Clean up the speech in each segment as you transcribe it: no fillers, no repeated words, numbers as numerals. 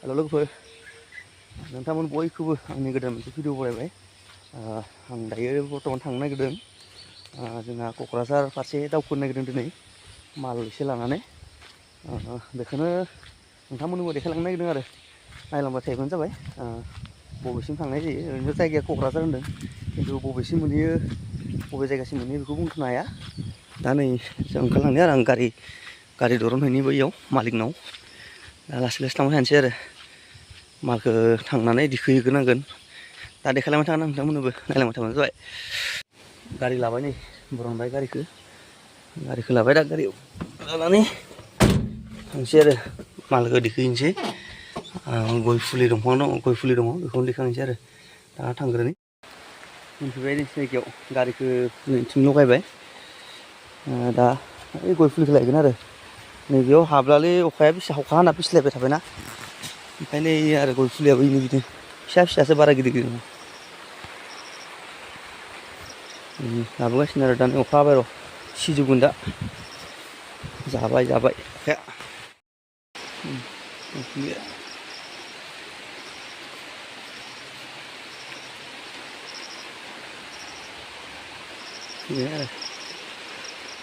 हेल' लोगोफोर नोंथांमोन बयखौबो आंनि गोदान मोनसे भिडिअ बरायबाय। आं दायो बर्थमान थांनो नागिरदों जोंहा क'क्राझार फारसे दावखोनो नागिरदों दिनै माल एसे लानानै बेखौनो नोंथांमोननोबो देखायलांनो नागिरदों आरो नायलांबाय थायोबानो जाबाय बबेसिम थांनाय जायो। ओरैनो जायगाया क'क्राझार होनदों खिन्थु बबेसिम मोनहैयो बबे जायगासिम मोनहैयो बेखौ बुंथ'नो हाया। दा नै जों ओंखारलांदों आरो आं गारि दरनहैनि बैयाव मालिकनाव दा लासै लासै थांबाय थानोसै आरो मालखौ थांनानै दिखोहैग्रोनांगोन। दा देखायलांबाय थागोन आं नोंथांमोननोबो नायलांबाय थाबानो जाबाय। गारि लाबाय नै बरनबाय गारिखौ लाबाय दा गारियाव लानानै थांसै आरो मालखौ दिखोहैनोसै। गय फुलि दंफां दं गय फुलि दङ बेखौनो दिखांनोसै आरो दा थांग्रोनि मोनफैबाय नै जायगायाव गारिखौ नैथिं लगायबाय। दा ओइ गय फुलिखौ लायगोन आरो नैबेयाव हाब्लालै अखाया अखा हाना फिस्लायबाय थाबायना ओंखायनो आरो गय फुलियाबो बिनो बिदिनो फिसा फिसासो बारा गिदिर गिदिर नङा। लाबोगासिनो आरो दा अखा हाबाय र' सिजौगोन दा जाबाय अखाया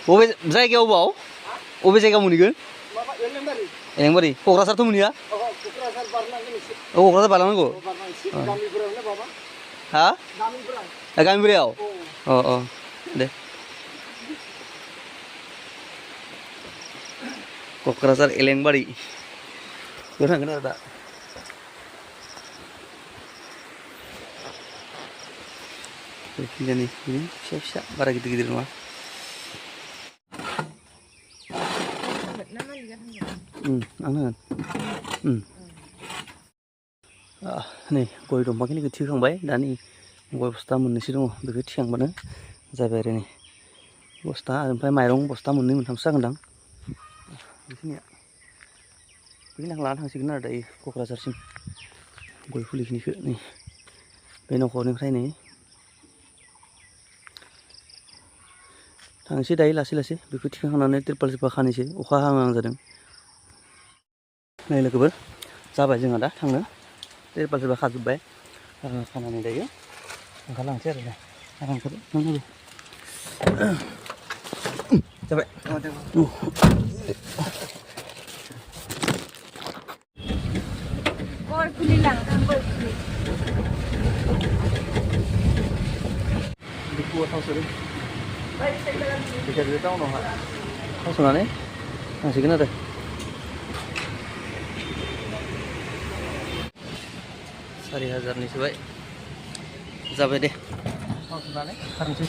बबे जायगायाव बबे जायगायाव मोनहैगोन? एलेंबारि क'क्राझारथ' मोनहैया? क'क्राझार बारलांनांगौ हा गामिबुरायाव दे क'क्राझार एलेंबारि बेयाव थांगोन आरो दा बिदिनो फिसा फिसा बारा गिदिर गिदिर नङा। आं होगोन नै गय दंफांखिनिखौ थिखांबाय दा नै गय बस्था मोननैसो दङ बेखौ थिखांबानो जाबाय आरो नै बस्था ओमफ्राय माइरं बस्था मोननै मोनथामसो जागोनदां बेखिनिया बेखिनिखौ लाना थांसिगोन आरो दायो क'क्राझारसिम गय फुलिखिनिखौ नै बे न'खरनिफ्रायनो थांसै दायो लासै लासै बेखौ थिखांनानै तिरपाल खानोसै अखा हाहां जादों। नै लोगोफोर जाबाय जोंहा दा थांनो तिरपाल खाजोब्बाय खानानै दायो ओंखारलांसै आरो जाबाय गय फुलि लांदां गय फुलि थाव सोदों बेखायनो टाउनावहा थाव सोनानै थांसिगोन आरो 4000 सोबाय जाबाय दे थाव सोनानै ओंखारनोसै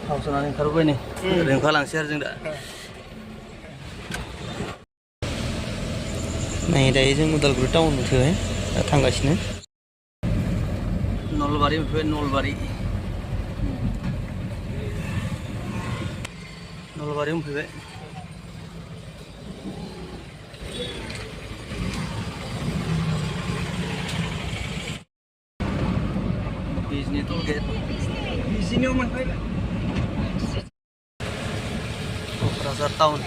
थाव सोनानै ओंखारबोबाय नै ओरै ओंखारलांसै आरो जों दा नै दायो जों उदालगुरि टाउन मोनफैबाय दा थांगासिनो नलबारि मोनफैबाय नलबारि मोनफैबाय बिजनि टल गेट बिजनियाव मोनफैबाय क'क्राझार टाउन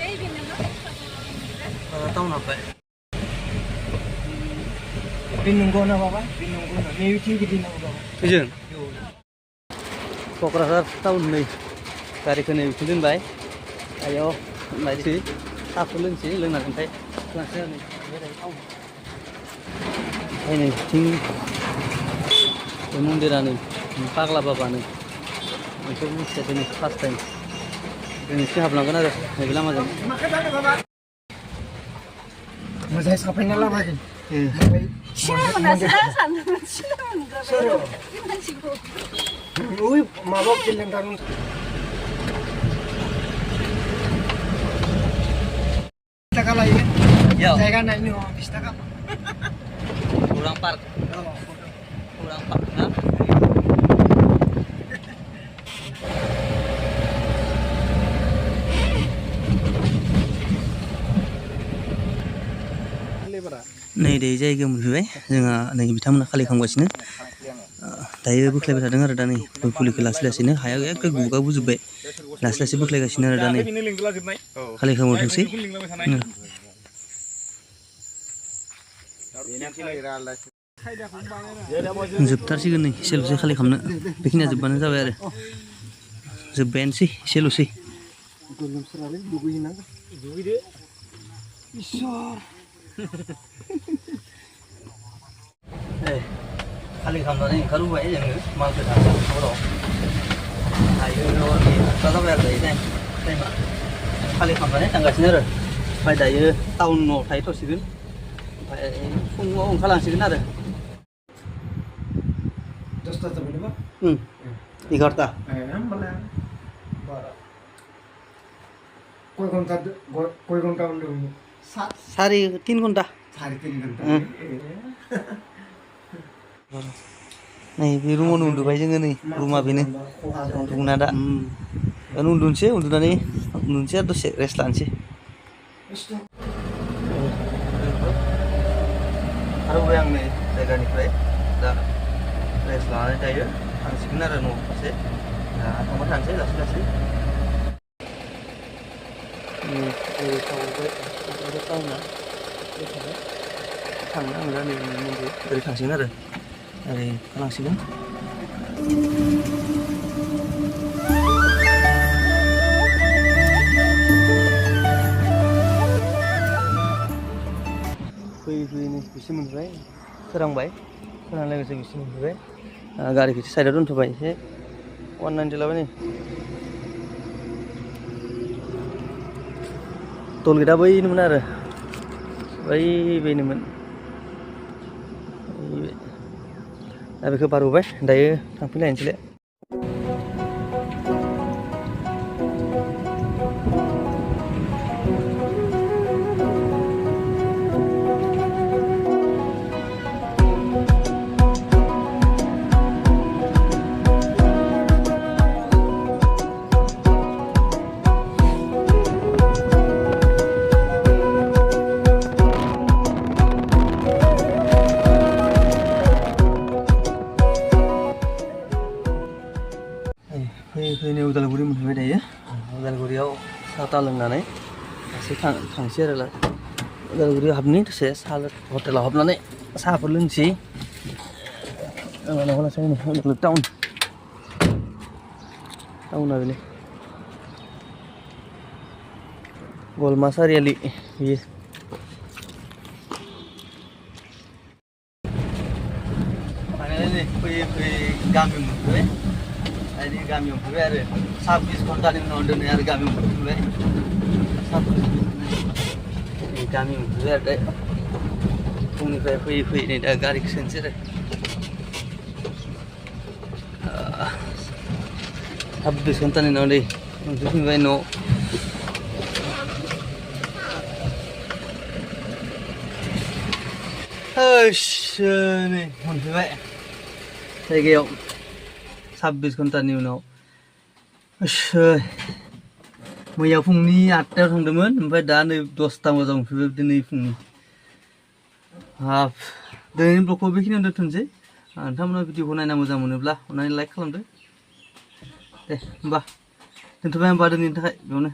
हाबबाय बे नंगौ ना बाबा बे नंगौ ना नैबिथिं गिदिंनांगौ बाबा जों क'क्राझार टाउन नै गारिखौ नै बिथिं दोनबाय आयाव नायसै साहाखौ लोंसै लोंनानै ओमफ्राय लांसै आरो ओमफ्राय नै बिथिं बे मन्दिरानो फाग्ला बाबानो बेखौ मिथिया दिनै फार्स्ट टाइम दिनैसो हाबलांगोन आरो नैबे लामाजों मोजाङै साफायना लाबोगोन माबा गेलेंदां थाखा लायो जायगा नायनो 20 थाखा kurang park ना नै दायो जायगायाव मोनफैबाय जोंहा नै बिथांमोना खालामगासिनो दायो बोख्लायबाय थादों आरो दा नै गय फुलिखौ लासै लासैनो हाया एखे गुगाबोजोब्बाय लासै लासै बोख्लायगासिनो आरो दा नै खालामथोंसै जोबथारसिगोन नै एसेल'सै खालि खालामनो बेखिनिया जोबबानो जाबाय आरो जोब्बायानोसै एसेल'सै गोलोमफ्रालाय दुगैहैनांगौ दुगैदो इसोर खालि खालामनानै ओंखारबोबाय जोङो मालखौ थांसै हराव दायो हरनि 8टा जाबाय आरो दायो टाइमा खालि खालामनानै थांगासिनो आरो ओमफ्राय दायो टाउनाव थाहैथ'सिगोन ओमफ्राय फुङाव ओंखारलांसिगोन आरो 10टा जाबाय नामा 11टा होमबालाय बारा कय घन्टा उन्दुयो 3 घन्टा 3.5 घन्टा नै बे रुमावनो उन्दुबाय जोङो नै रुमा बेनो उन्दुना दा उन्दुनोसै उन्दुनानै उन्दुनोसै आरो दसे रेस्ट लानोसै ओंखारबोबाय आं नै जायगानिफ्राय दा रेस्ट लानानै दायो थांसिगोन आरो न' फारसे दा थांबाय थानोसै लासै लासै टाउना थांनो आं दा नै ओरै थांसिगोन आरो ओरै ओंखारलांसिगोन फैयै फैयै नै बिसि मोनफैबाय सोरांबाय सोरांनाय लोगोसे बिसि मोनफैबाय गारिखौ साइडआव दोनथ'बाय एसे 190 लाबाय नै टलगेटआ बैनोमोन आरो बेनोमोन दा बेखौ बारबोबाय दायो थांफिनलायनोसैलाय फैयै उदालगुरि मोनफैबाय दायो उदालगुरियाव साहा ता लोंनानै एसे थांसै आरो उदालगुरियाव हाबनि दसे साहा हटेलाव हाबनानै साहाफोर लोंसै उदालगुरि टाउना बेनो गलमा सारियालि बेयो फाइनालि फैयै गामियाव मोनफैबाय गामियाव मोनफैबाय आरो 26 घन्टानि उनाव दिनै आरो गामियाव मोनफैबाय गामियाव मोनफैबाय आरो फुंनिफ्राय फैयै नै दा गारिखौ सोनोसै आरो 26 घन्टानि उनाव नै मोनफैफिनबाय न' नै मोनफैबाय जायगायाव 26 घन्टानि उनाव मैया फुंनि 8टायाव थांदोंमोन ओमफ्राय दा नै 10टा मोजां मोनफैबाय दिनै फुंनि दिनैनि ब्लगखौ बेखिनियावनो दोनथ'नोसै नोंथांमोना भिडिअखौ नायना मोजां मोनोब्ला अननानै लाइक खालामदो दे होमबा दोनथ'बाय होमबा दिनैनि थाखाय बेयावनो